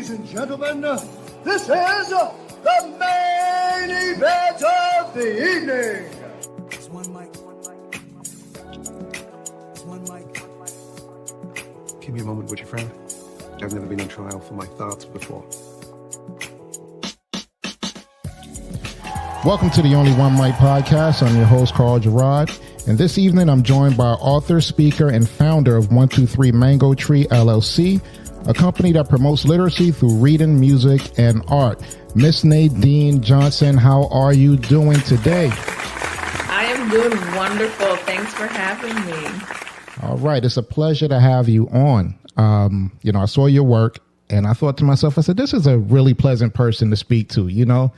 Ladies and gentlemen, this is the main event of the evening. It's one mic. It's one mic. Give me a moment, would you, friend? I've never been on trial for my thoughts before. Welcome to the Only One Mic podcast. I'm your host, Carl Gerard. And this evening, I'm joined by author, speaker, and founder of 123 Mango Tree LLC, a company that promotes literacy through reading, music, and art. Miss Nadine Johnson, how are you doing today? I am doing wonderful. Thanks for having me. All right. It's a pleasure to have you on. I saw your work and I thought to myself, I said, this is a really pleasant person to speak to,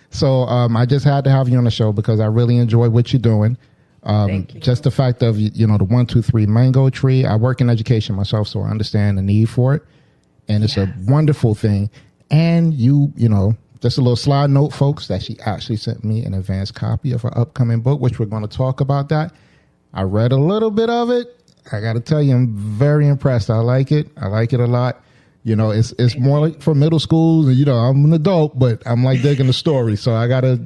So I just had to have you on the show because I really enjoy what you're doing. Thank you. Just the fact of, the 123 Mango Tree. I work in education myself, so I understand the need for it. And it's a wonderful thing. And just a little slide note, folks, that she actually sent me an advanced copy of her upcoming book, which we're going to talk about that. I read a little bit of it. I got to tell you, I'm very impressed. I like it. I like it a lot. It's more like for middle schools. And, I'm an adult, but I'm like digging the story. So I got to,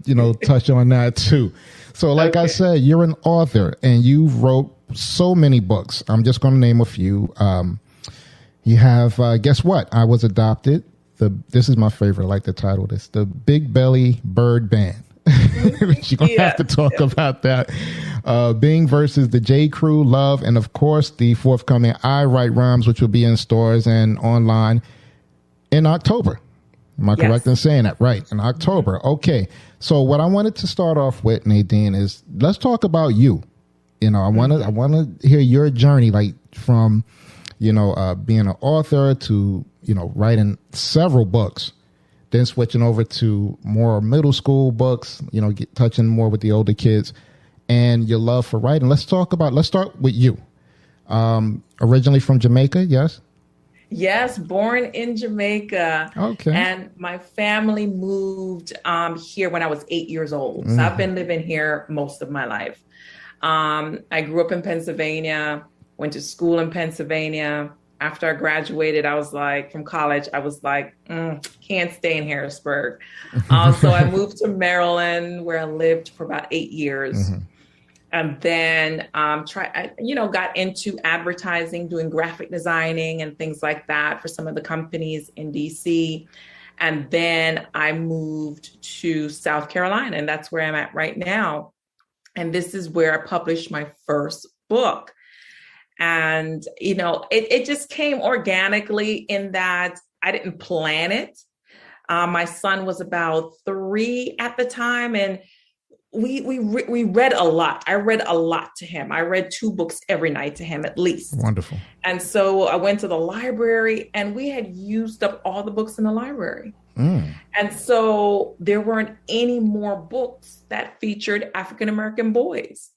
touch on that too. So like I said, you're an author and you wrote so many books. I'm just going to name a few. You have, guess what? I Was Adopted. This is my favorite. I like the title of this. The Big Belly Bird Band. You're going to have to talk about that. Bing versus the J. Crew, Love, and of course, the forthcoming I Write Rhymes, which will be in stores and online in October. Am I correct in saying that? Right, in October. Okay. So what I wanted to start off with, Nadine, is let's talk about you. I want to hear your journey, like from being an author to, writing several books, then switching over to more middle school books, touching more with the older kids and your love for writing. Let's start with you. Originally from Jamaica, yes? Yes, born in Jamaica. Okay. And my family moved here when I was 8 years old. So I've been living here most of my life. I grew up in Pennsylvania, went to school in Pennsylvania. After I graduated, I was like, from college, I was like, can't stay in Harrisburg. So I moved to Maryland, where I lived for about 8 years. And then got into advertising, doing graphic designing and things like that for some of the companies in DC. And then I moved to South Carolina, and that's where I'm at right now. And this is where I published my first book. And, it just came organically in that I didn't plan it. My son was about 3 at the time, and we read a lot. I read a lot to him. I read 2 books every night to him, at least. Wonderful. And so I went to the library, and we had used up all the books in the library. And so there weren't any more books that featured African-American boys.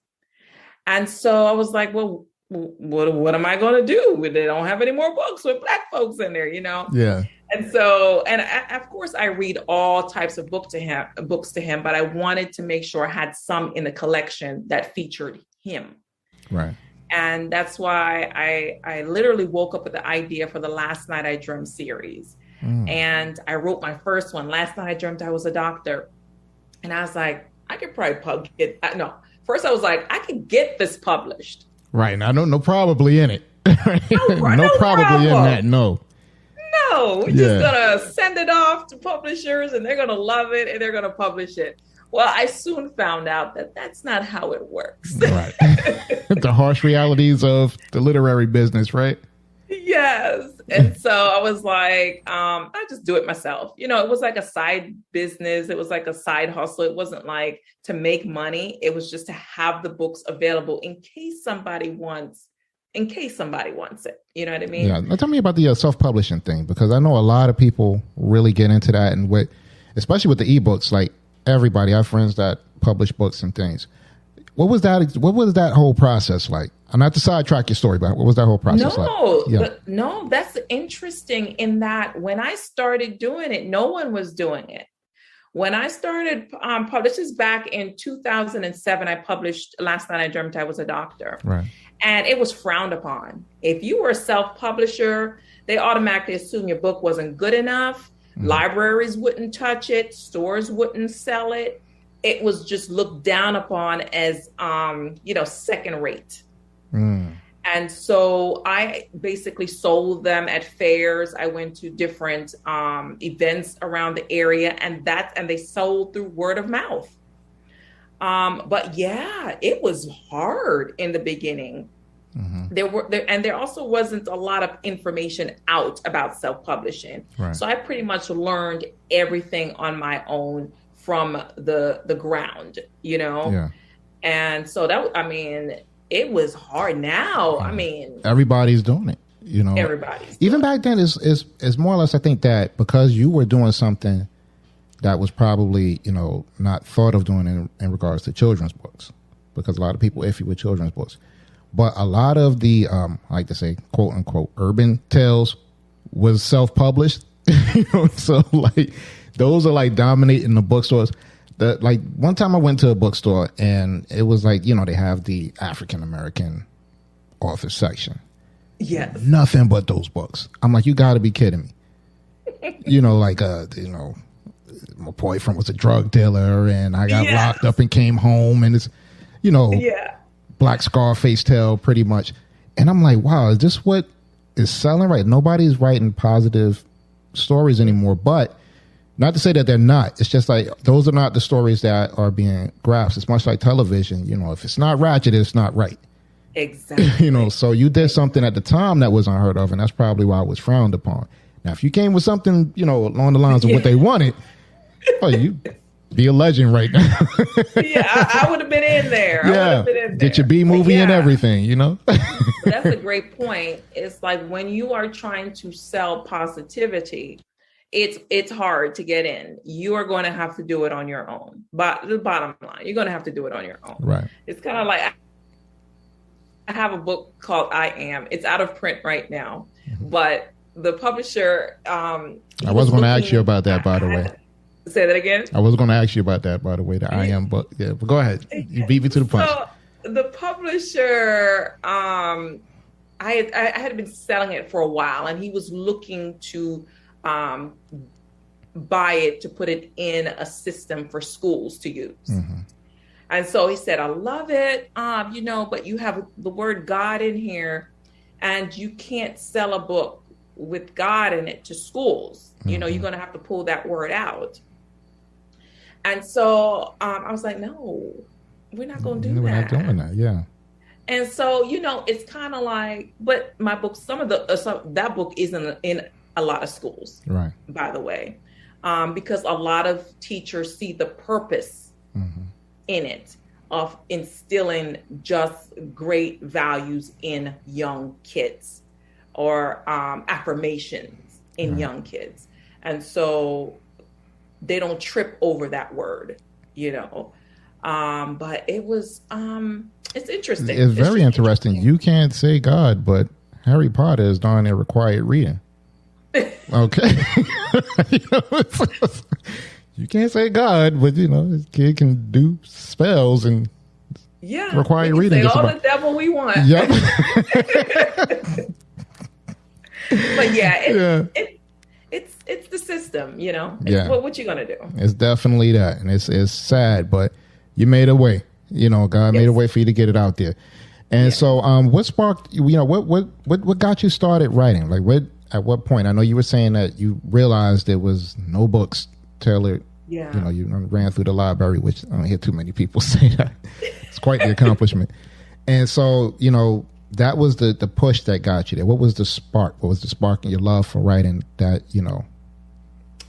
And so I was like, well, what am I going to do? They don't have any more books with Black folks in there, Yeah. And so, of course, I read all types of books to him, but I wanted to make sure I had some in the collection that featured him. Right. And that's why I literally woke up with the idea for the Last Night I Dreamt series. And I wrote my first one, Last Night I Dreamt I Was a Doctor. And I was like, I could probably First I was like, I could get this published. Right. Now, no probably in it. No probably problem. in that. No, we're just going to send it off to publishers and they're going to love it and they're going to publish it. Well, I soon found out that that's not how it works. Right. The harsh realities of the literary business, right? Yes. And so I was like, I just do it myself. It was like a side business. It was like a side hustle. It wasn't like to make money. It was just to have the books available in case somebody wants it. You know what I mean? Yeah. Now tell me about the self-publishing thing, because I know a lot of people really get into that, and especially with the ebooks, like everybody, I have friends that publish books and things. What was that whole process like? I'm not to sidetrack your story, but what was that whole process like? No, that's interesting in that when I started doing it, no one was doing it. When I started this is back in 2007, I published Last Night I Dreamt I Was a Doctor. Right. And it was frowned upon. If you were a self-publisher, they automatically assume your book wasn't good enough. Libraries wouldn't touch it. Stores wouldn't sell it. It was just looked down upon as, second rate. And so I basically sold them at fairs. I went to different events around the area, and they sold through word of mouth. But yeah, it was hard in the beginning. There also wasn't a lot of information out about self-publishing. Right. So I pretty much learned everything on my own from the ground, Yeah. And so it was hard. Now, everybody's doing it, everybody's even back then is more or less, I think that because you were doing something that was probably, not thought of doing in regards to children's books, because a lot of people iffy with children's books. But a lot of the, I like to say, quote unquote, urban tales was self-published. So like those are like dominating the bookstores. Like one time I went to a bookstore and it was like, they have the African American author section. Yes. Nothing but those books. I'm like, you got to be kidding me. My boyfriend was a drug dealer and I got locked up and came home, and it's, Black Scarface tale pretty much. And I'm like, wow, is this what is selling right? Nobody's writing positive stories anymore. But not to say that they're not. It's just like those are not the stories that are being grasped. It's much like television. If it's not ratchet, it's not right. Exactly. So you did something at the time that was unheard of, and that's probably why it was frowned upon. Now, if you came with something, along the lines of what they wanted, you be a legend right now. I would have been in there. Get your B movie and everything, That's a great point. It's like when you are trying to sell positivity, it's hard to get in. You are going to have to do it on your own. But the bottom line, you're going to have to do it on your own. Right. It's kind of like I have a book called I Am. It's out of print right now, but the publisher. I was going to ask you about that, by the way. Say that again. I was going to ask you about that, by the way. The I Am book. Yeah, but go ahead. You beat me to the punch. So the publisher, I had been selling it for a while, and he was looking to buy it to put it in a system for schools to use. And so he said, I love it, but you have the word God in here, and you can't sell a book with God in it to schools. You're going to have to pull that word out. And so I was like, no, we're not going to do that. We're not doing that, yeah. And so, it's kind of like, but my book, that book isn't in a lot of schools, right? By the way, because a lot of teachers see the purpose in it of instilling just great values in young kids, or affirmations in young kids. And so they don't trip over that word, but it was, it's interesting. It's very interesting. You can't say God, but Harry Potter is darn near required reading. Okay. You can't say God, but this kid can do spells and required reading. Say all the devil we want. Yep. But it's the system, what you gonna do? It's definitely that, and it's sad, but you made a way. God made a way for you to get it out there. And so, what sparked? What got you started writing? Like, at what point? I know you were saying that you realized there was no books tailored. Yeah. You ran through the library, which I don't hear too many people say that. It's quite the accomplishment. And so, that was the push that got you there. What was the spark? What was the spark in your love for writing that,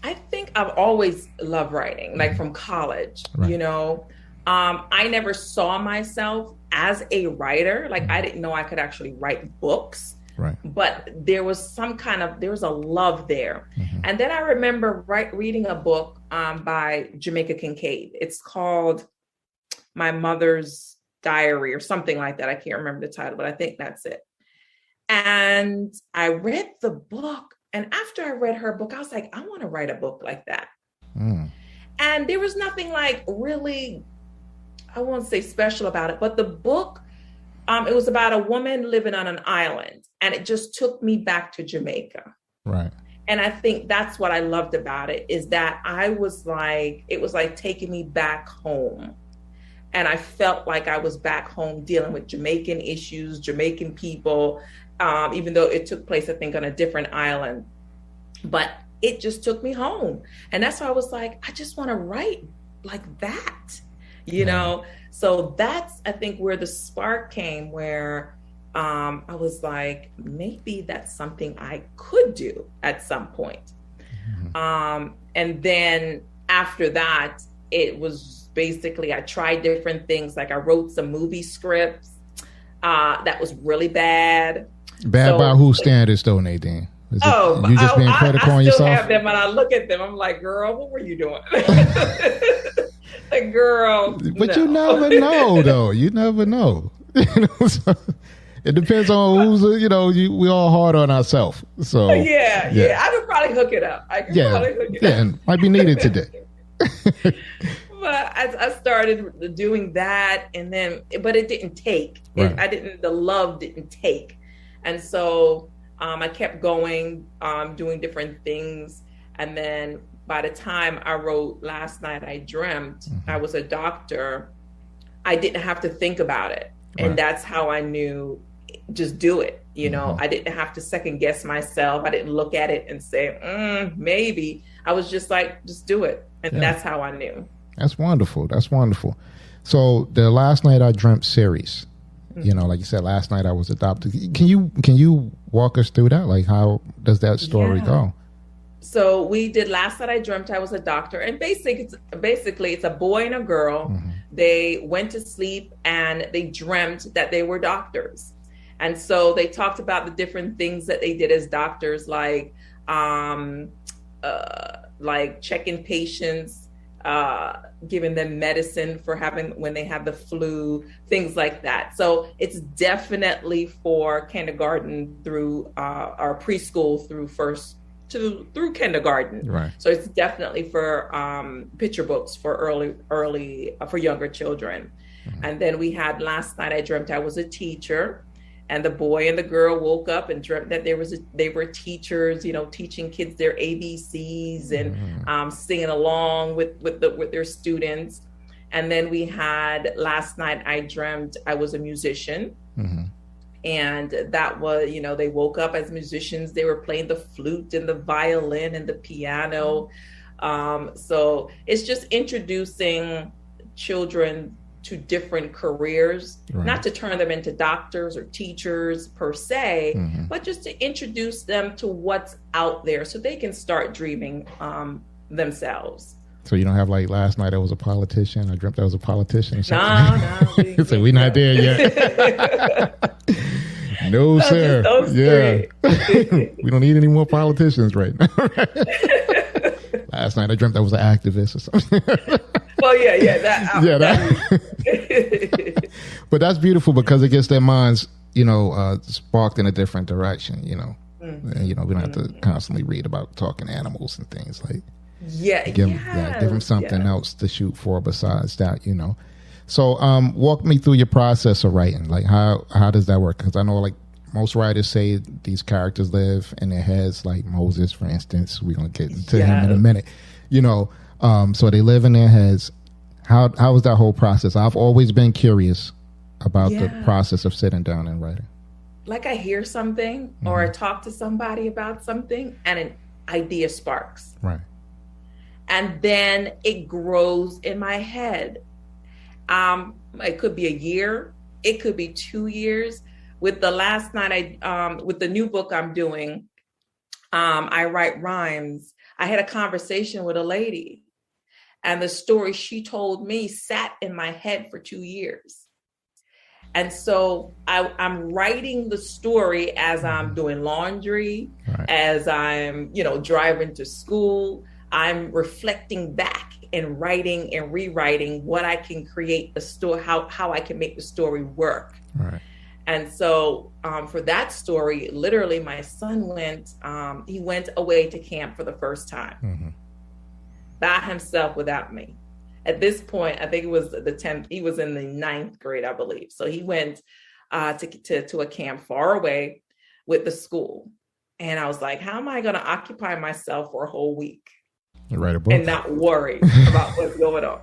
I think I've always loved writing, like from college, right. I never saw myself as a writer. Like I didn't know I could actually write books, right. But there was there was a love there. And then I remember reading a book by Jamaica Kincaid. It's called My Mother's Diary or something like that. I can't remember the title, but I think that's it. And I read the book, and after I read her book, I was like, I want to write a book like that. And there was nothing like really, I won't say special about it, but the book It was about a woman living on an island, and it just took me back to Jamaica. Right. And I think that's what I loved about it, is that it was like taking me back home. And I felt like I was back home dealing with Jamaican issues, Jamaican people, even though it took place, I think, on a different island. But it just took me home. And that's why I was like, I just want to write like that, you know? So that's, I think, where the spark came, where I was like, maybe that's something I could do at some point. And then after that, it was basically, I tried different things. Like I wrote some movie scripts that was really bad. Bad by whose standards though, Nadine? You just being critical on yourself? I still have them, and I look at them. I'm like, girl, what were you doing? Like, girl. But you never know, though. You never know. So it depends on who's, we all hard on ourselves. So yeah. I could probably hook it up. And might be needed today. But I started doing that, and then, but it didn't take. Right. The love didn't take. And so I kept going, doing different things. And then by the time I wrote Last Night I Dreamt, I was a doctor. I didn't have to think about it. Right. And that's how I knew, just do it. I didn't have to second guess myself. I didn't look at it and say, maybe. I was just like, just do it. And that's how I knew. That's wonderful. That's wonderful. So the Last Night I Dreamt series, like you said, last night I was adopted. Can you walk us through that? Like, how does that story go? So we did Last Night I Dreamt I Was a Doctor, and basically it's a boy and a girl. They went to sleep and they dreamt that they were doctors. And so they talked about the different things that they did as doctors, like checking patients, giving them medicine for when they have the flu, things like that. So it's definitely for kindergarten through our preschool through kindergarten. Right. So it's definitely for picture books for early for younger children. And then we had Last Night I Dreamt I Was a Teacher. And the boy and the girl woke up and dreamt that they were teachers, teaching kids their ABCs and singing along with their students. And then we had Last Night I Dreamt I Was a Musician. And that was, they woke up as musicians. They were playing the flute and the violin and the piano. So it's just introducing children to different careers, not to turn them into doctors or teachers per se, but just to introduce them to what's out there so they can start dreaming themselves. So you don't have like Last Night I Was a Politician. I dreamt I was a politician or something. No. So we're not there yet. No, sir. We don't need any more politicians right now. Last night I dreamt I was an activist or something. Well, that. But that's beautiful because it gets their minds, sparked in a different direction. And, we don't have to constantly read about talking animals and things like. Give them something else to shoot for besides that. So, walk me through your process of writing. Like, how does that work? Because I know, like, most writers say these characters live in their heads, like Moses, for instance. We're gonna get into him in a minute. So they live in their heads. How is that whole process? I've always been curious about the process of sitting down and writing. Like I hear something or I talk to somebody about something and an idea sparks. Right. And then it grows in my head. It could be a year. It could be 2 years. With the Last Night, with the new book I'm doing, I write rhymes. I had a conversation with a lady, and the story she told me sat in my head for 2 years. And so I'm writing the story as I'm doing laundry, as I'm, driving to school. I'm reflecting back and writing and rewriting what I can create the story, how I can make the story work. Right. And so for that story, literally my son went away to camp for the first time by himself without me. At this point, I think it was the 10th, he was in the 9th grade, I believe. So he went to a camp far away with the school. And I was like, how am I going to occupy myself for a whole week Write a book and not worry about what's going on?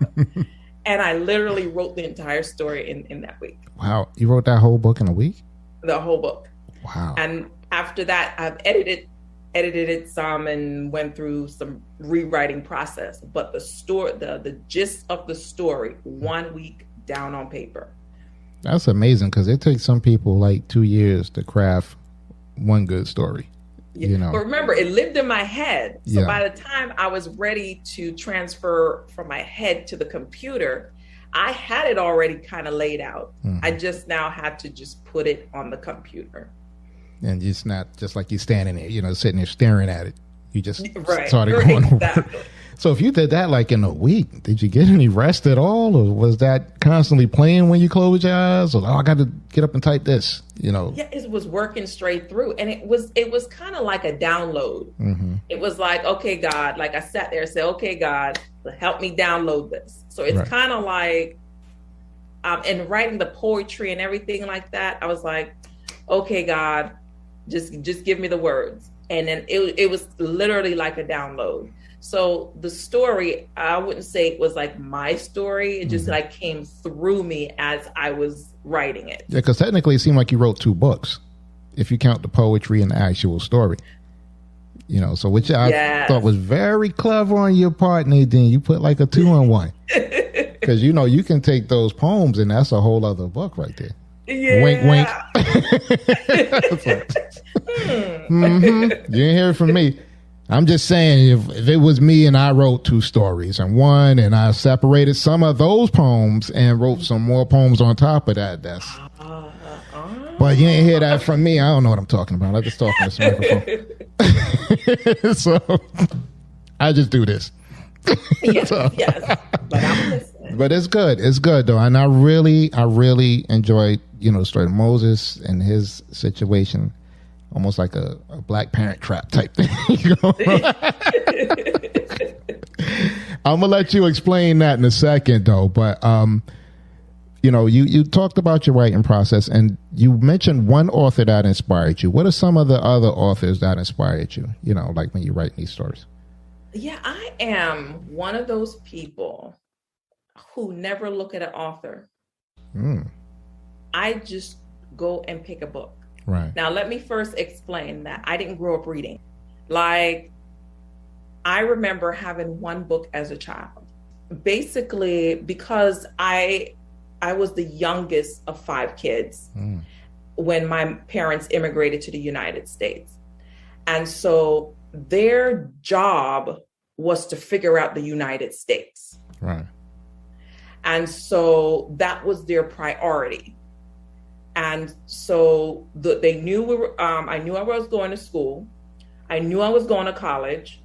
And I literally wrote the entire story in that week. Wow. You wrote that whole book in a week? The whole book. Wow. And after that, I've edited it some and went through some rewriting process. But the gist of the story, 1 week down on paper. That's amazing, because it takes some people like 2 years to craft one good story. Yeah. You know. But remember, it lived in my head. So Yeah. by the time I was ready to transfer from my head to the computer, I had it already kind of laid out. Mhm. I just now had to just put it on the computer. And it's not just like you standing there, you know, sitting there staring at it. You just Right. started going over Exactly. it. So if you did that like in a week, did you get any rest at all? Or was that constantly playing when you close your eyes? Or, I got to get up and type this, you know? Yeah, it was working straight through. And it was kind of like a download. Mm-hmm. It was like, okay, God, like I sat there and said, okay, God, help me download this. So it's Right. kind of like, and writing the poetry and everything like that, I was like, okay, God, just give me the words. And then it was literally like a download. So the story, I wouldn't say it was like my story. It just Mm-hmm. like came through me as I was writing it. Yeah, because technically it seemed like you wrote 2 books, if you count the poetry and the actual story. You know, so which I Yes. thought was very clever on your part, Nadine. You put like a 2-in-1. Because, you know, you can take those poems and that's a whole other book right there. Yeah. Wink, wink. You didn't hear it from me. I'm just saying, if it was me and I wrote 2 stories and one, and I separated some of those poems and wrote some more poems on top of that, that's. But you ain't hear that from me. I don't know what I'm talking about. I just talk on this microphone. So I just do this. Yes, So- yes. But I'm listening. But it's good. It's good though, and I really enjoyed, you know, the story of Moses and his situation, almost like a Black Parent Trap type thing. You know? I'm gonna let you explain that in a second, though. But you know, you talked about your writing process, and you mentioned one author that inspired you. What are some of the other authors that inspired you? You know, like when you write these stories. Yeah, I am one of those people who never look at an author. I just go and pick a book. Right. Now, let me first explain that I didn't grow up reading. Like, I remember having one book as a child, basically because I was the youngest of 5 kids when my parents immigrated to the United States. And so their job was to figure out the United States. Right. And so that was their priority. And so they knew I knew I was going to school. I knew I was going to college,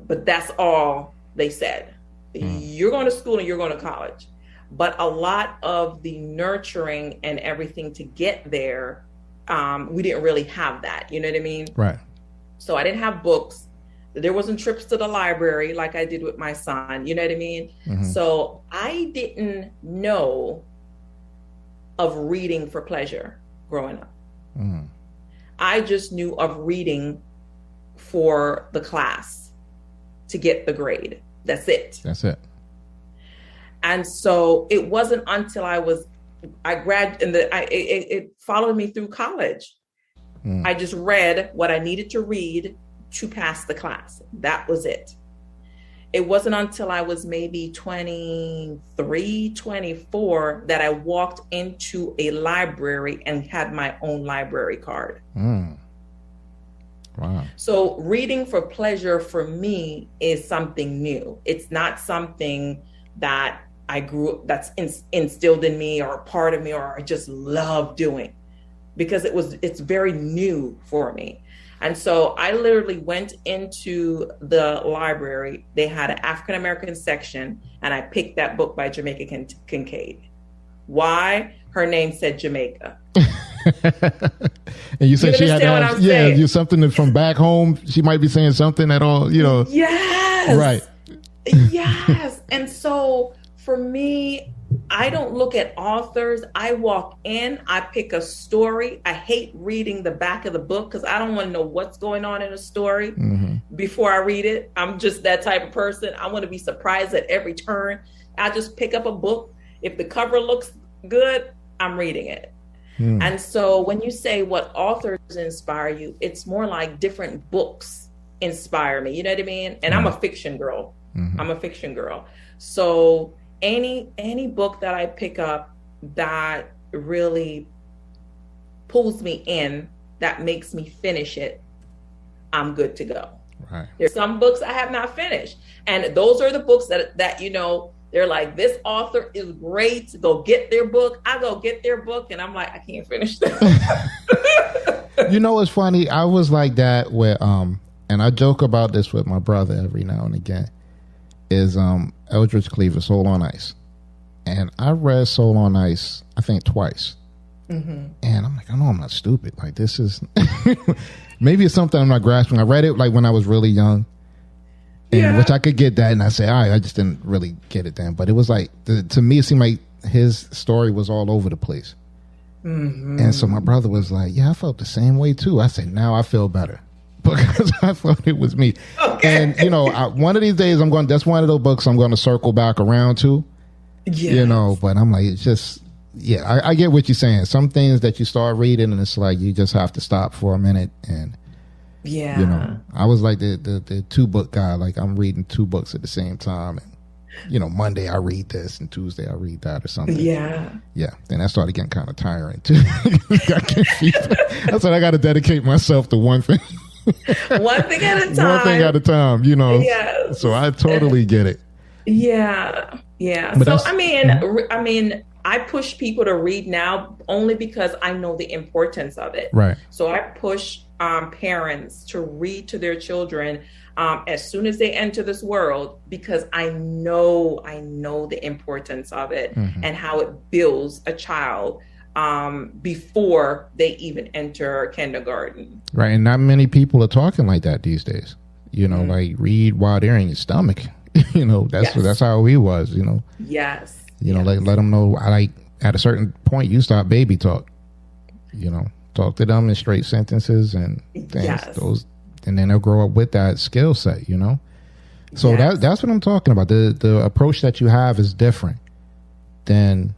but that's all they said. You're going to school and you're going to college. But a lot of the nurturing and everything to get there, we didn't really have that. You know what I mean? Right. So I didn't have books. There wasn't trips to the library like I did with my son. You know what I mean? Mm-hmm. So I didn't know of reading for pleasure growing up. I just knew of reading for the class to get the grade. That's it. That's it. And so it wasn't until it followed me through college. I just read what I needed to read to pass the class. That was it. It wasn't until I was maybe 23, 24 that I walked into a library and had my own library card. Wow. So reading for pleasure for me is something new. It's not something that that's instilled in me or a part of me or I just love doing, because it's very new for me. And so I literally went into the library. They had an African-American section, and I picked that book by Jamaica Kincaid. Why? Her name said Jamaica. And you said she had to understand what have, I'm saying? you something from back home. She might be saying something at all, you know. Yes. Right. Yes. And so for me, I don't look at authors. I walk in, I pick a story. I hate reading the back of the book because I don't want to know what's going on in a story before I read it. I'm just that type of person. I want to be surprised at every turn. I just pick up a book. If the cover looks good, I'm reading it. And so when you say what authors inspire you, it's more like different books inspire me. You know what I mean? And I'm a fiction girl. I'm a fiction girl. So any book that I pick up that really pulls me in, that makes me finish it, I'm good to go. Right. There's some books I have not finished. And those are the books that you know, they're like, this author is great. Go get their book. I go get their book, and I'm like, I can't finish that. You know what's funny? I was like that with and I joke about this with my brother every now and again. Is Eldridge Cleaver's Soul on Ice, and I read Soul on Ice I think twice, and I'm like, I know I'm not stupid. Like this is maybe it's something I'm not grasping. I read it like when I was really young. And which I could get that, and I say, all right, I just didn't really get it then. But it was like, to me, it seemed like his story was all over the place. And so my brother was like, yeah, I felt the same way too. I said, now I feel better because I thought it was me. Okay. And, you know, one of these days, that's one of those books I'm going to circle back around to, you know, but I'm like, it's just, I get what you're saying. Some things that you start reading and it's like, you just have to stop for a minute and, you know, I was like the 2-book guy. Like I'm reading 2 books at the same time. And, you know, Monday I read this and Tuesday I read that or something. Yeah. Then that started getting kind of tiring too. Got confused. I said, I got to dedicate myself to one thing. One thing at a time. One thing at a time, you know. So I totally get it. Yeah. But so, I mean, I push people to read now only because I know the importance of it. Right. So I push parents to read to their children as soon as they enter this world, because I know the importance of it and how it builds a child before they even enter kindergarten. Right. And not many people are talking like that these days. You know, like read while they're in your stomach. You know, that's how he was, you know. Yes. You know, let them know, like at a certain point you start baby talk, you know. Talk to them in straight sentences and things. Those, and then they'll grow up with that skill set, you know. So that's what I'm talking about. The approach that you have is different than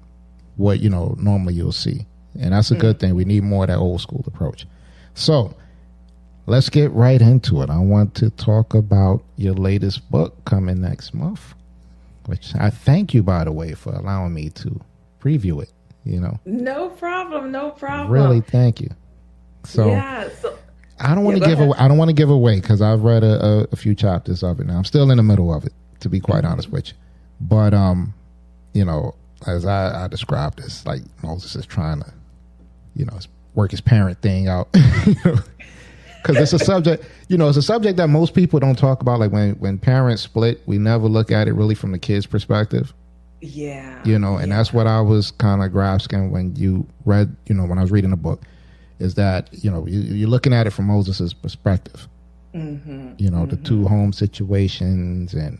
what, you know, normally you'll see, and that's a good thing. We need more of that old school approach. So let's get right into it. I want to talk about your latest book coming next month, which I thank you, by the way, for allowing me to preview it. You know, no problem. Really, thank you. So, I don't want to give away. I don't want to give away because I've read a few chapters of it now. I'm still in the middle of it, to be quite honest with you. But you know, as I described this, like Moses is trying to, you know, work his parent thing out. You know, because it's a subject. You know, it's a subject that most people don't talk about. Like when parents split, we never look at it really from the kid's perspective. You know, and that's what I was kind of grasping when you read, you know, when I was reading the book, is that, you know, you're looking at it from Moses's perspective. You know, the 2 home situations and,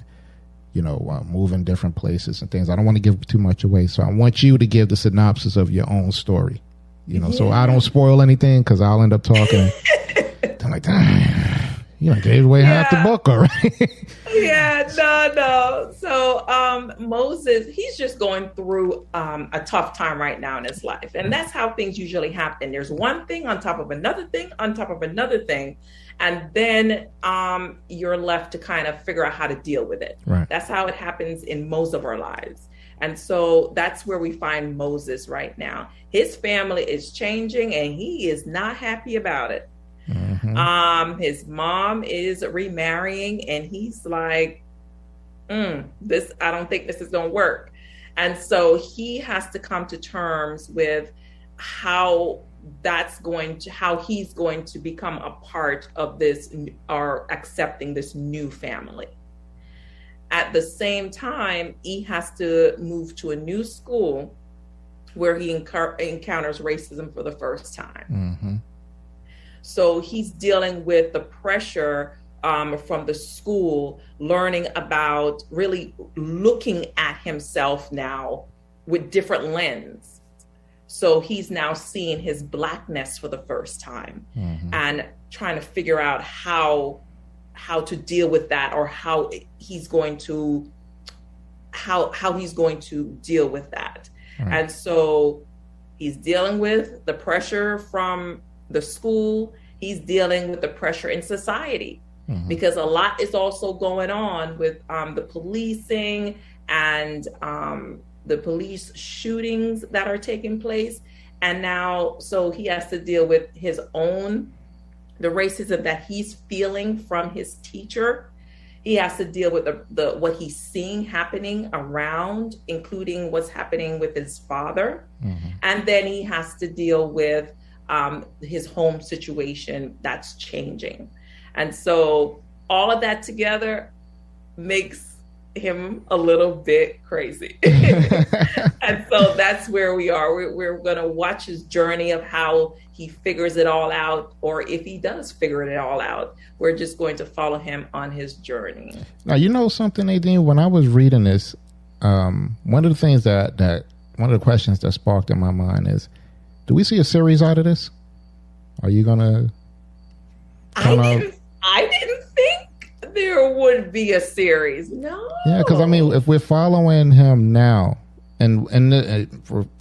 you know, moving different places and things. I don't want to give too much away. So I want you to give the synopsis of your own story, you know, so I don't spoil anything because I'll end up talking. I'm like, you know, gave away half the book already. No. So Moses, he's just going through a tough time right now in his life. And that's how things usually happen. There's one thing on top of another thing on top of another thing. And then you're left to kind of figure out how to deal with it. Right. That's how it happens in most of our lives. And so that's where we find Moses right now. His family is changing and he is not happy about it. His mom is remarrying and he's like, I don't think this is going to work. And so he has to come to terms with how he's going to become a part of this or accepting this new family. At the same time, he has to move to a new school where he encounters racism for the first time. So he's dealing with the pressure from the school, learning about really looking at himself now with different lens. So he's now seeing his Blackness for the first time, and trying to figure out how to deal with that, or how he's going to deal with that. And so he's dealing with the pressure from the school. He's dealing with the pressure in society, because a lot is also going on with the policing and the police shootings that are taking place. And now, so he has to deal with the racism that he's feeling from his teacher. He has to deal with the what he's seeing happening around, including what's happening with his father. And then he has to deal with his home situation that's changing. And so all of that together makes him a little bit crazy. And so that's where we are. We're going to watch his journey of how he figures it all out, or if he does figure it all out. We're just going to follow him on his journey. Now, you know something, Nadine, when I was reading this, one of the things that one of the questions that sparked in my mind is, do we see a series out of this? Are you going to? I didn't think there would be a series. No. Yeah, because I mean, if we're following him now, and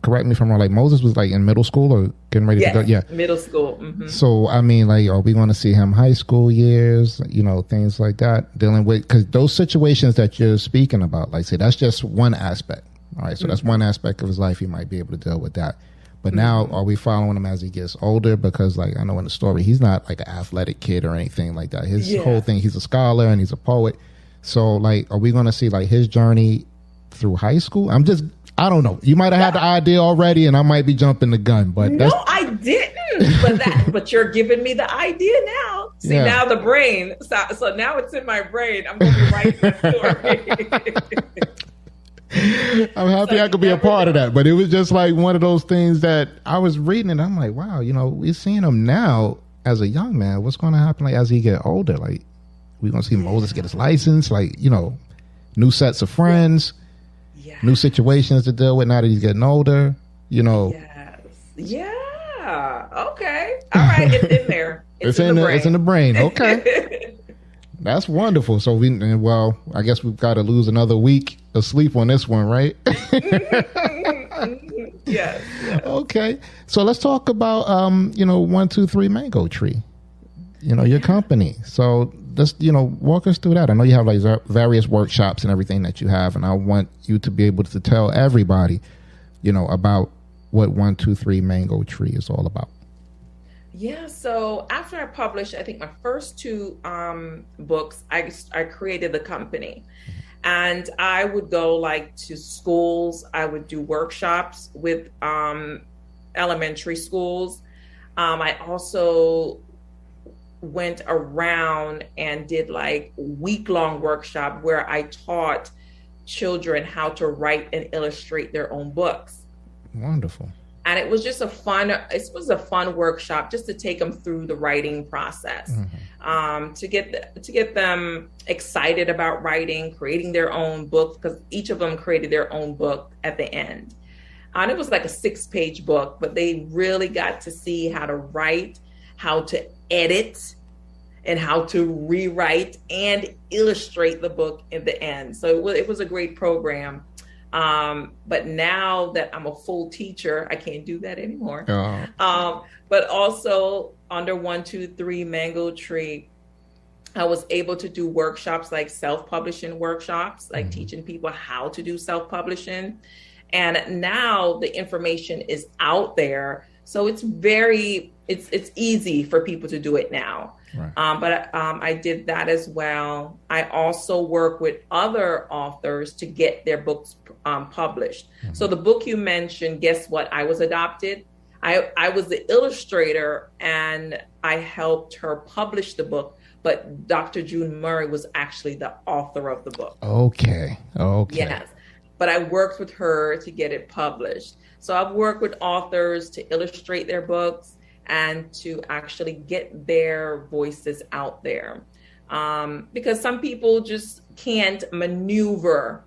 correct me if I'm wrong, like Moses was like in middle school or getting ready to go. Yeah, middle school. So I mean, like, are we going to see him high school years? You know, things like that, dealing with, because those situations that you're speaking about, like, say, that's just one aspect. All right, so that's one aspect of his life. He might be able to deal with that. But now, are we following him as he gets older? Because, like, I know in the story, he's not like an athletic kid or anything like that. His whole thing, he's a scholar and he's a poet. So, like, are we going to see like his journey through high school? I don't know. You might have had the idea already, and I might be jumping the gun. But no, I didn't. But you're giving me the idea now. See, now the brain. So now it's in my brain. I'm going to be writing the story. I'm happy I could be a part of that, but it was just like one of those things that I was reading, and I'm like, wow, you know, we're seeing him now as a young man. What's going to happen, like, as he get older? Like, we're going to see Moses get his license, like, you know, new sets of friends, new situations to deal with now that he's getting older, you know. Okay. All right. It's in there. It's in the brain. Okay. That's wonderful. So I guess we've got to lose another week of sleep on this one, right? Yes. Okay. So let's talk about 123 Mango Tree. You know, your company. So just, walk us through that. I know you have like various workshops and everything that you have, and I want you to be able to tell everybody, about what 123 Mango Tree is all about. Yeah, so after I published, I think my first two books, I created the company. And I would go like to schools. I would do workshops with elementary schools. I also went around and did like week-long workshop where I taught children how to write and illustrate their own books. Wonderful. And it was just a fun workshop just to take them through the writing process, to get them excited about writing, creating their own book, because each of them created their own book at the end. And it was like a 6-page book, but they really got to see how to write, how to edit, and how to rewrite and illustrate the book in the end. So it was a great program. But now that I'm a full teacher, I can't do that anymore. But also under 123 Mango Tree, I was able to do workshops like self-publishing workshops, like teaching people how to do self-publishing. And now the information is out there. So it's easy for people to do it now. Right. But I did that as well. I also work with other authors to get their books published. So the book you mentioned, guess what? I was adopted. I was the illustrator and I helped her publish the book, but Dr. June Murray was actually the author of the book. Okay. Yes. But I worked with her to get it published. So I've worked with authors to illustrate their books and to actually get their voices out there. Because some people just can't maneuver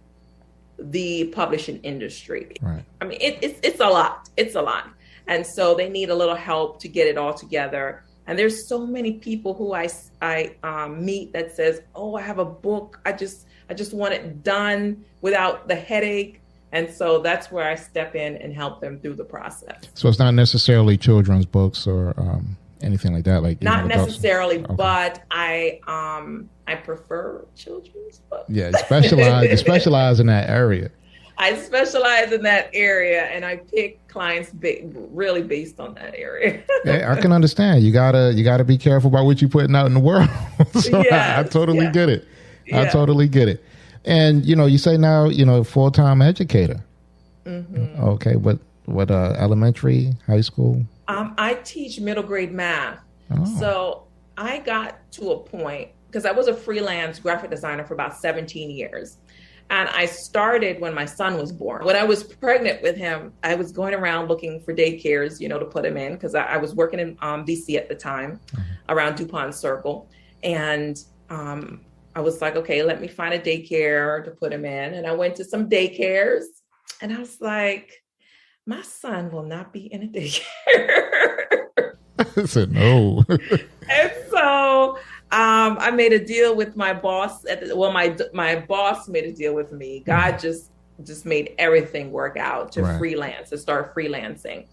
the publishing industry. Right. I mean, it's a lot. It's a lot. And so they need a little help to get it all together. And there's so many people who I meet that says, oh, I have a book. I just want it done without the headache. And so that's where I step in and help them through the process. So it's not necessarily children's books or anything like that. Like not necessarily, okay. But I prefer children's books. Yeah, you specialize in that area. I specialize in that area, and I pick clients really based on that area. Yeah, I can understand. You gotta be careful about what you're putting out in the world. So yes, I totally get it. Yeah. I totally get it. And you say now full-time educator. Mm-hmm. Okay, what elementary, high school? I teach middle grade math. Oh. So I got to a point because I was a freelance graphic designer for about 17 years. And I started when my son was born. When I was pregnant with him, I was going around looking for daycares, to put him in, because I was working in DC at the time, around DuPont Circle. And I was like, okay, let me find a daycare to put him in. And I went to some daycares, and I was like, my son will not be in a daycare. I said no. And so I made a deal with my boss. My boss made a deal with me. God just made everything work out to start freelancing.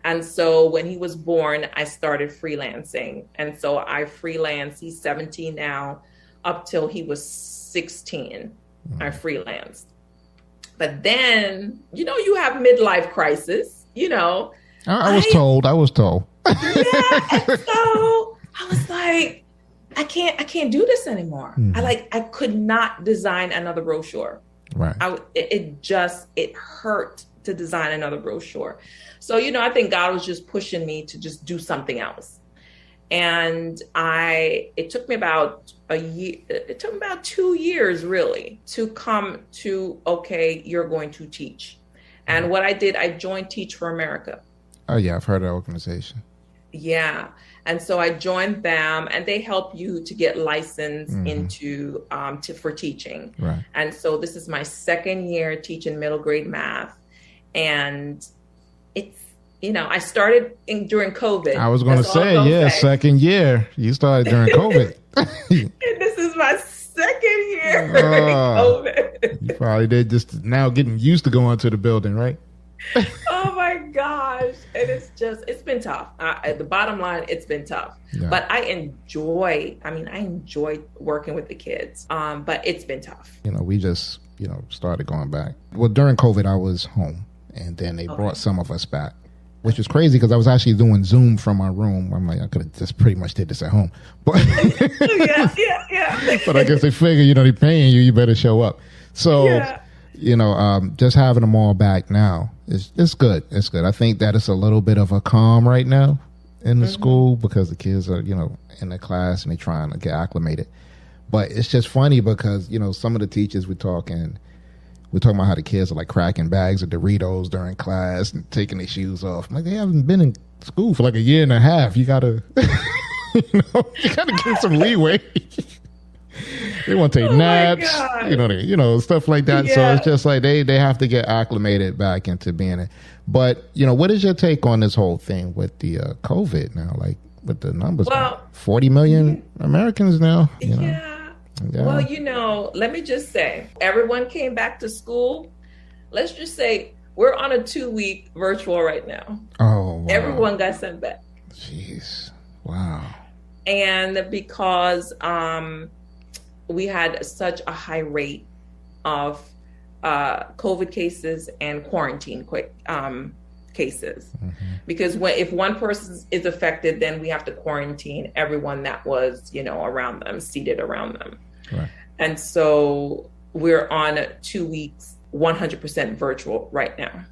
And so when he was born, I started freelancing. And so I freelanced. He's 17 now, up till he was 16. I freelanced. But then, you have midlife crisis, I was told. Yeah. And so I was like, I can't do this anymore. Mm-hmm. I could not design another brochure. Right. It hurt to design another brochure. So, I think God was just pushing me to just do something else. And it took me about a year. It took me about 2 years really to come to, okay, you're going to teach. And what I did, I joined Teach for America. Oh yeah, I've heard of that organization. Yeah. And so I joined them, and they help you to get licensed into for teaching. Right. And so this is my second year teaching middle grade math. And it's, I started during COVID. I was going to say, second year. You started during COVID. And this is my second year during COVID. You probably did just now getting used to going to the building, right? Oh my gosh. And it's been tough. At the bottom line, it's been tough. Yeah. But I enjoy working with the kids. But it's been tough. We just, started going back. Well, during COVID, I was home, and then they brought some of us back, which is crazy because I was actually doing Zoom from my room. I'm like, I could have just pretty much did this at home. But yeah. But I guess they figure, they're paying you, you better show up. So, just having them all back now it's good. It's good. I think that it's a little bit of a calm right now in the school because the kids are, in the class and they're trying to get acclimated. But it's just funny because, some of the teachers we're talking about how the kids are like cracking bags of Doritos during class and taking their shoes off. I'm like, they haven't been in school for like a year and a half. You gotta, you gotta give some leeway. They want to take naps, stuff like that. Yeah. So it's just like they have to get acclimated back into being it. But, what is your take on this whole thing with the COVID now? Like with the numbers, 40 million Americans now. Yeah. Well, let me just say, everyone came back to school. Let's just say we're on a 2-week virtual right now. Oh, wow. Everyone got sent back. Jeez. Wow. And because we had such a high rate of COVID cases and quarantine cases. Because if one person is affected, then we have to quarantine everyone that was, around them, seated around them. Right. And so we're on 2 weeks, 100% virtual right now.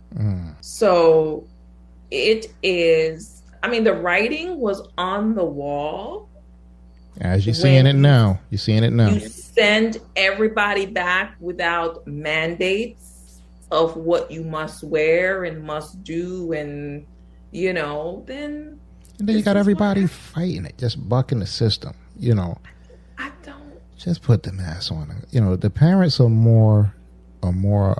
So it is, the writing was on the wall. As you're seeing it now. You're seeing it now. You send everybody back without mandates of what you must wear and must do, and then you got everybody fighting it, just bucking the system. I don't just put the mask on. The parents are more are more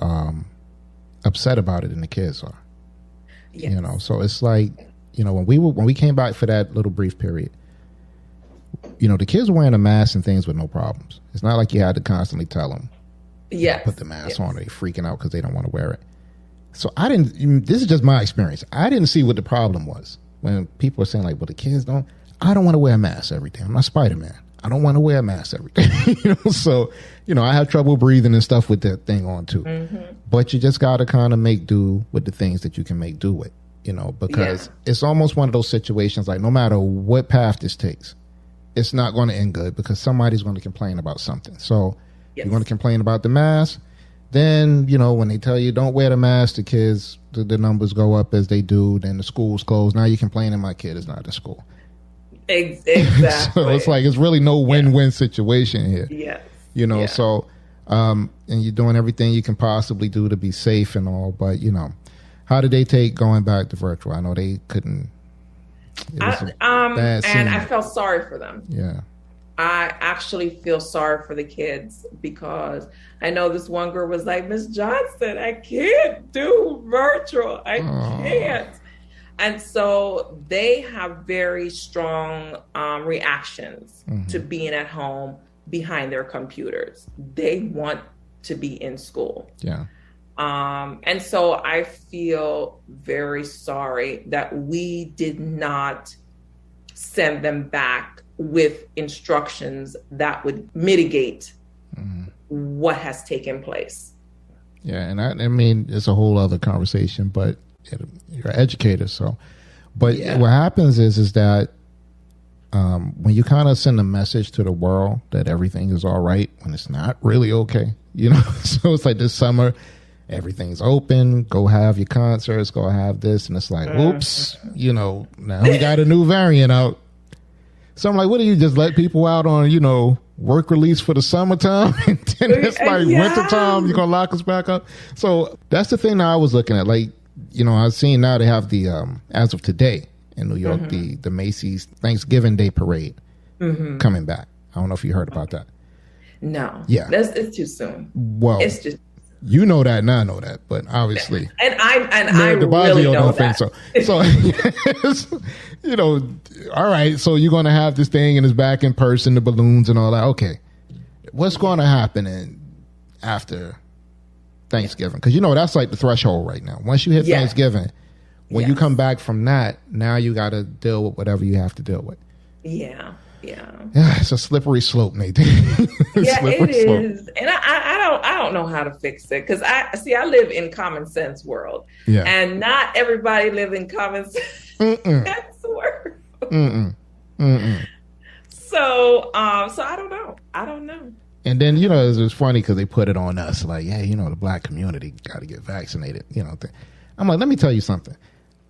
upset about it than the kids are. Yes. You know, so it's like, you know, when we came back for that little brief period, you know, the kids were wearing a mask and things with no problems. It's not like you had to constantly tell them, Yes. put the mask on. They freaking out because they don't want to wear it. So I didn't. This is just my experience. I didn't see what the problem was when people are saying like, "Well, the kids don't." I don't want to wear a mask every day. I'm not Spider-Man. I don't want to wear a mask every day. You know, so you know, I have trouble breathing and stuff with that thing on too. Mm-hmm. But you just got to kind of make do with the things that you can make do with. You know, because it's almost one of those situations like no matter what path this takes, it's not going to end good because somebody's going to complain about something. So you're going to complain about the mask. Then, you know, when they tell you don't wear the mask, the kids, the numbers go up as they do. Then the school's closed. Now you're complaining my kid is not at school. Exactly. So it's like it's really no win-win situation here. Yes. You know, so and you're doing everything you can possibly do to be safe and all. But, you know, how did they take going back to virtual? I know they couldn't. And I felt sorry for them. Yeah. I actually feel sorry for the kids because I know this one girl was like, Miss Johnson, I can't do virtual. I can't. And so they have very strong reactions to being at home behind their computers. They want to be in school. Yeah. And so I feel very sorry that we did not send them back with instructions that would mitigate what has taken place. Yeah, and I mean, it's a whole other conversation, but you're an educator, so. But what happens is that when you kind of send a message to the world that everything is all right when it's not really okay, you know? So it's like this summer, everything's open, go have your concerts, go have this, and it's like, oops, you know, now we got a new variant out. So I'm like, what do you just let people out on, you know, work release for the summertime? And then it's like wintertime, you're going to lock us back up. So that's the thing that I was looking at. Like, you know, I've seen now they have the, as of today in New York, the Macy's Thanksgiving Day Parade coming back. I don't know if you heard about that. No. Yeah. It's too soon. Well, it's just. You know that and I know that, but obviously. And I really know that. Think so. So, you know, all right, so you're going to have this thing and it's back in person, the balloons and all that. Okay. What's going to happen after Thanksgiving? Because, you know, that's like the threshold right now. Once you hit Thanksgiving, when you come back from that, now you got to deal with whatever you have to deal with. Yeah, it's a slippery slope, Nathan. It is. And I don't know how to fix it because I live in common sense world. Yeah. And not everybody live in common sense world. So I don't know. And then, you know, it's funny because they put it on us like, yeah, you know, the black community got to get vaccinated, you know. I'm like, let me tell you something.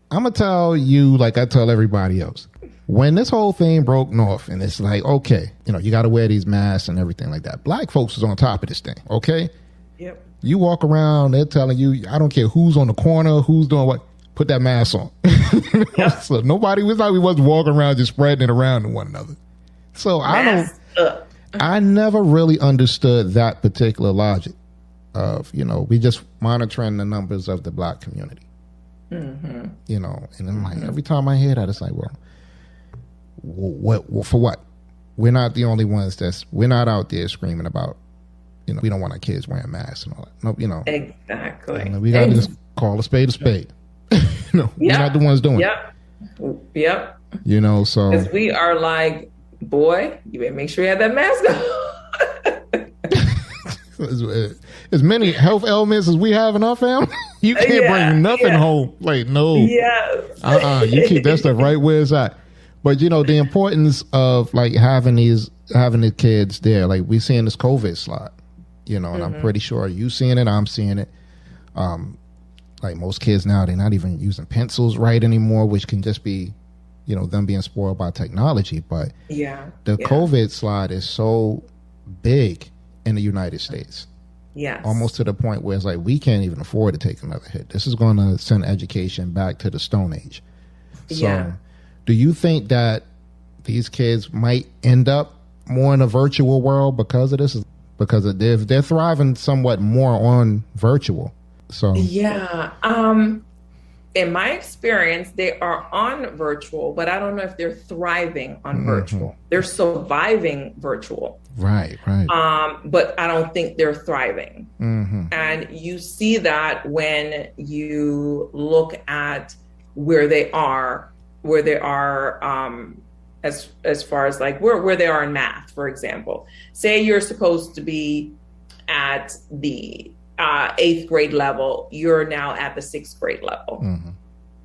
I'm going to tell you like I tell everybody else. When this whole thing broke north and it's like, okay, you know, you got to wear these masks and everything like that. Black folks was on top of this thing, okay? Yep. You walk around, they're telling you, I don't care who's on the corner, who's doing what, put that mask on. Yep. So nobody was like we wasn't walking around just spreading it around to one another. So I never really understood that particular logic of, you know, we just monitoring the numbers of the black community. You know, and I'm like, every time I hear that, it's like, well, what for what? We're not the only ones we're not out there screaming about, you know, we don't want our kids wearing masks and all that. No, you know. Exactly. And we got to just call a spade a spade. You know, we're not the ones doing it. Yep. You know, so. Because we are like, boy, you better make sure you have that mask on. As many health ailments as we have in our family, you can't bring nothing home. Like, no. Yes. You keep that stuff right where it's at. But, you know, the importance of, like, having the kids there, like, we seeing this COVID slide, you know, and I'm pretty sure you seeing it, I'm seeing it. Like, most kids now, they're not even using pencils right anymore, which can just be, you know, them being spoiled by technology. But the COVID slide is so big in the United States. Yes. Almost to the point where it's like, we can't even afford to take another hit. This is going to send education back to the Stone Age. So do you think that these kids might end up more in a virtual world because of this? because they're thriving somewhat more on virtual. So Yeah. In my experience, they are on virtual, but I don't know if they're thriving on virtual. They're surviving virtual. Right. But I don't think they're thriving. And you see that when you look at where they are as far as like where they are in math, for example. Say you're supposed to be at the 8th grade level, you're now at the 6th grade level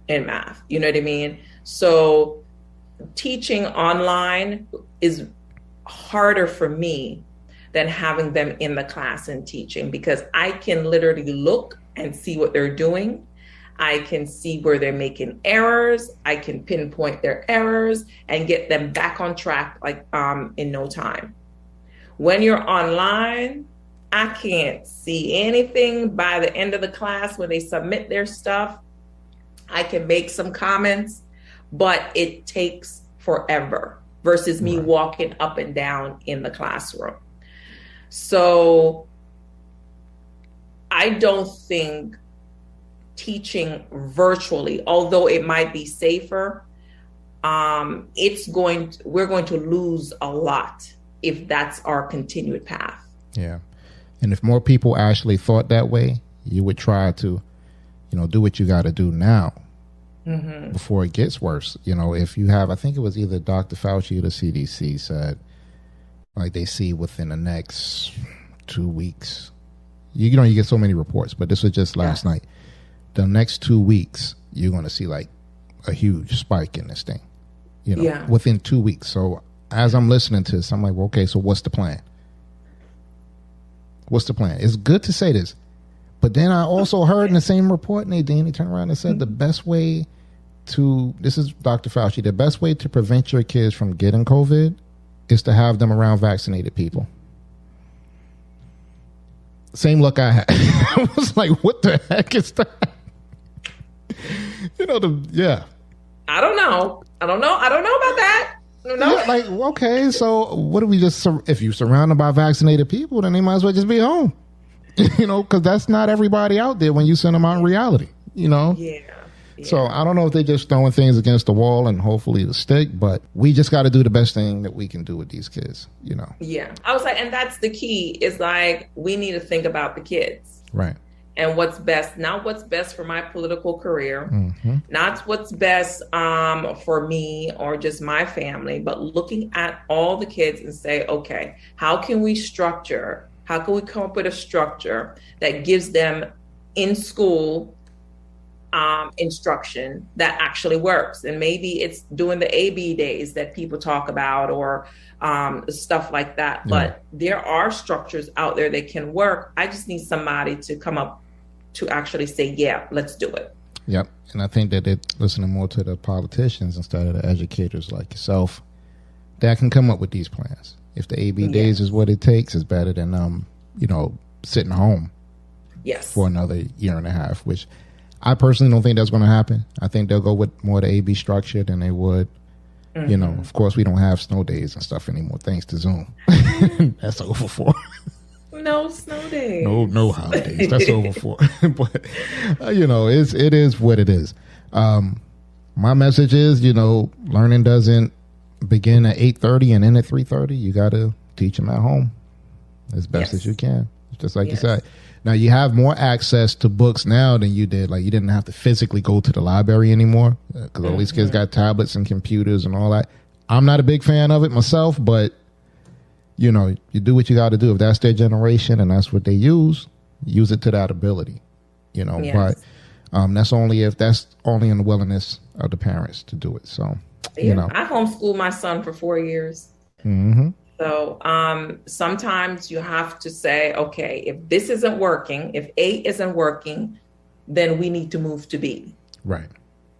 in math. You know what I mean? So teaching online is harder for me than having them in the class and teaching, because I can literally look and see what they're doing. I can see where they're making errors. I can pinpoint their errors and get them back on track like in no time. When you're online, I can't see anything by the end of the class when they submit their stuff. I can make some comments, but it takes forever versus me walking up and down in the classroom. So I don't think teaching virtually, although it might be safer, we're going to lose a lot if that's our continued path. Yeah. And if more people actually thought that way, you would try to, do what you got to do now before it gets worse. If you have, I think it was either Dr. Fauci or the CDC said, like they see within the next 2 weeks, you get so many reports, but this was just last night. The next 2 weeks, you're going to see like a huge spike in this thing, within 2 weeks. So as I'm listening to this, I'm like, well, okay, so what's the plan? What's the plan? It's good to say this, but then I also heard in the same report, Nadine, he turned around and said the best way this is Dr. Fauci, the best way to prevent your kids from getting COVID is to have them around vaccinated people. Same look I had. I was like, what the heck is that? I don't know. I don't know about that. No. Yeah, like, okay, so what do we if you surround them by vaccinated people, then they might as well just be home. Because that's not everybody out there when you send them out in reality, Yeah. So I don't know if they're just throwing things against the wall and hopefully it'll stick, but we just got to do the best thing that we can do with these kids, Yeah. I was like, and that's the key, is like, we need to think about the kids. Right. And what's best, not what's best for my political career, not what's best for me or just my family, but looking at all the kids and say, okay, how can we come up with a structure that gives them in school instruction that actually works? And maybe it's doing the AB days that people talk about or stuff like that. Yeah. But there are structures out there that can work. I just need somebody to come up to actually say, yeah, let's do it. Yep. And I think that they're listening more to the politicians instead of the educators like yourself that can come up with these plans. If the AB days is what it takes, it's better than, sitting home for another year and a half, which I personally don't think that's going to happen. I think they'll go with more the AB structure than they would. Of course, we don't have snow days and stuff anymore, thanks to Zoom. That's over for. No snow days. No holidays. That's over for. But, it is what it is. My message is, learning doesn't begin at 8:30 and end at 3:30. You got to teach them at home as best as you can. Just like you said. Now, you have more access to books now than you did. Like, you didn't have to physically go to the library anymore because all these kids got tablets and computers and all that. I'm not a big fan of it myself, but, you do what you got to do. If that's their generation and that's what they use it to that ability, But that's only in the willingness of the parents to do it. So, I homeschooled my son for 4 years. So sometimes you have to say, okay, if this isn't working, if A isn't working, then we need to move to B. Right.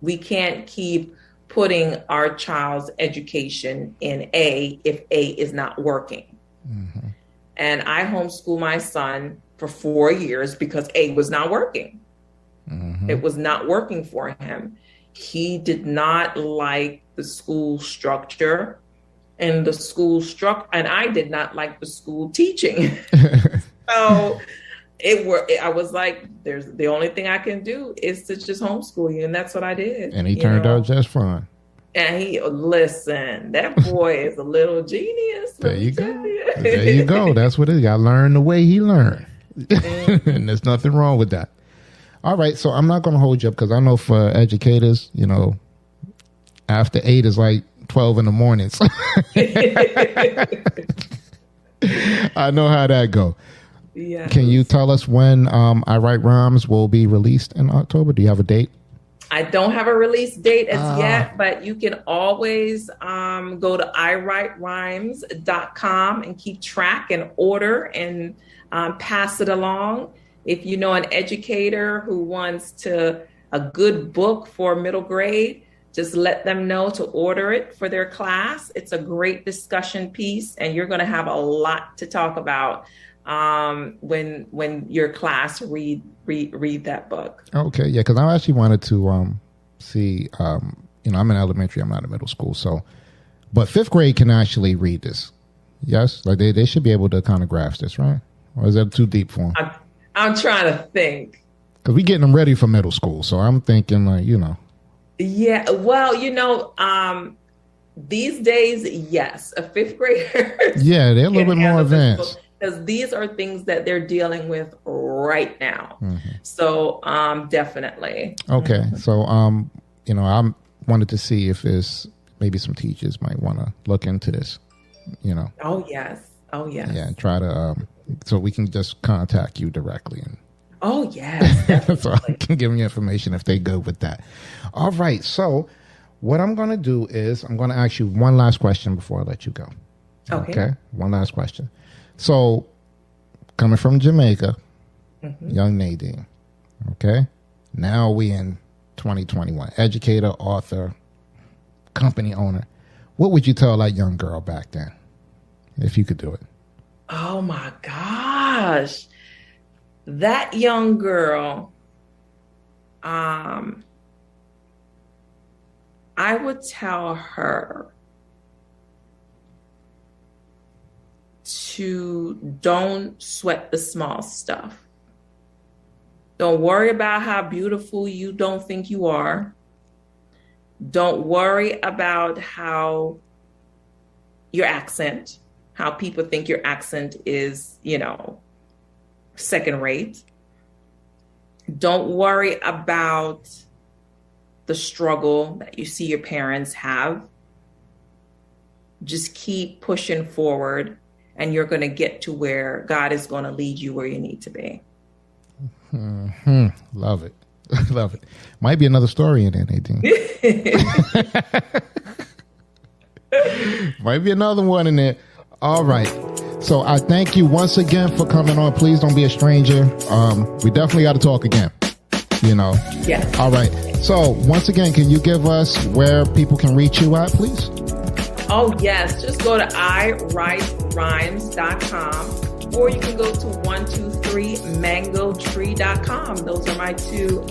We can't keep putting our child's education in A if A is not working. And I homeschooled my son for 4 years because A was not working. It was not working for him. He did not like the school structure. and the school and I did not like the school teaching. So I was like, the only thing I can do is to just homeschool you. And that's what I did. And he turned out just fine. And listen, that boy is a little genius. There you go. There you go. That's what it is. I learned the way he learned. And there's nothing wrong with that. All right. So I'm not going to hold you up because I know for educators, after 8 is like 12 in the morning. So I know how that go. Yes. Can you tell us when I Write Rhymes will be released in October? Do you have a date? I don't have a release date as yet, but you can always go to iwriterhymes.com and keep track and order and pass it along. If you know an educator who wants a good book for middle grade, just let them know to order it for their class. It's a great discussion piece, and you're going to have a lot to talk about when your class read that book. Okay, yeah, because I actually wanted to see. I'm in elementary. I'm not in middle school, but 5th grade can actually read this. Yes, like they should be able to kind of grasp this, right? Or is that too deep for them? I'm trying to think. Because we're getting them ready for middle school, so I'm thinking Yeah, well, these days, yes, a 5th grader. Yeah, they're a little bit more advanced. Because these are things that they're dealing with right now. Mm-hmm. So definitely. Okay. Mm-hmm. So, I wanted to see if there's maybe some teachers might want to look into this, Oh, yes. Yeah, and try to, so we can just contact you directly. Oh, yes. So I can give them information if they go with that. All right. So what I'm going to do is I'm going to ask you one last question before I let you go. Okay. One last question. So, coming from Jamaica, young Nadine, okay? Now we in 2021. Educator, author, company owner. What would you tell that young girl back then, if you could do it? Oh, my gosh. That young girl, I would tell her to don't sweat the small stuff. Don't worry about how beautiful you don't think you are. Don't worry about how your accent, how people think your accent is, second rate. Don't worry about the struggle that you see your parents have. Just keep pushing forward, and you're going to get to where God is going to lead you where you need to be. Mm-hmm. Love it. Love it. Might be another story in there, Nadine. Might be another one in there. All right. So I thank you once again for coming on. Please don't be a stranger. We definitely got to talk again. Yes. All right. So once again, can you give us where people can reach you at, please? Oh, yes. Just go to iwriterhymes.com, or you can go to 123mangotree.com. Those are my two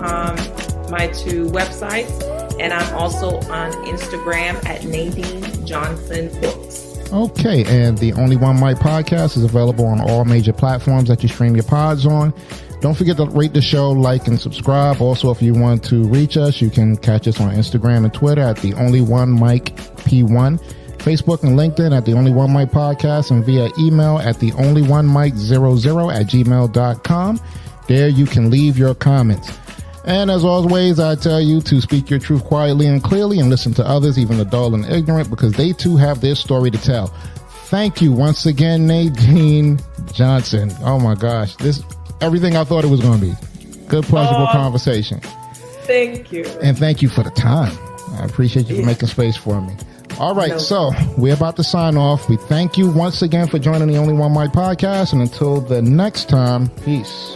websites. And I'm also on Instagram at Nadine Johnson Books. Okay. And the Only One Mic podcast is available on all major platforms that you stream your pods on. Don't forget to rate the show, like, and subscribe. Also, if you want to reach us, you can catch us on Instagram and Twitter at The Only One Mic P1. Facebook and LinkedIn at The Only One Mic Podcast, and via email at theonlyonemic00@gmail.com. There you can leave your comments. And as always, I tell you to speak your truth quietly and clearly and listen to others, even the dull and ignorant, because they too have their story to tell. Thank you once again, Nadine Johnson. Oh my gosh. Everything I thought it was going to be. Good, pleasurable conversation. Thank you. And thank you for the time. I appreciate you for making space for me. All right, so we're about to sign off. We thank you once again for joining the Only One Mic podcast. And until the next time, peace.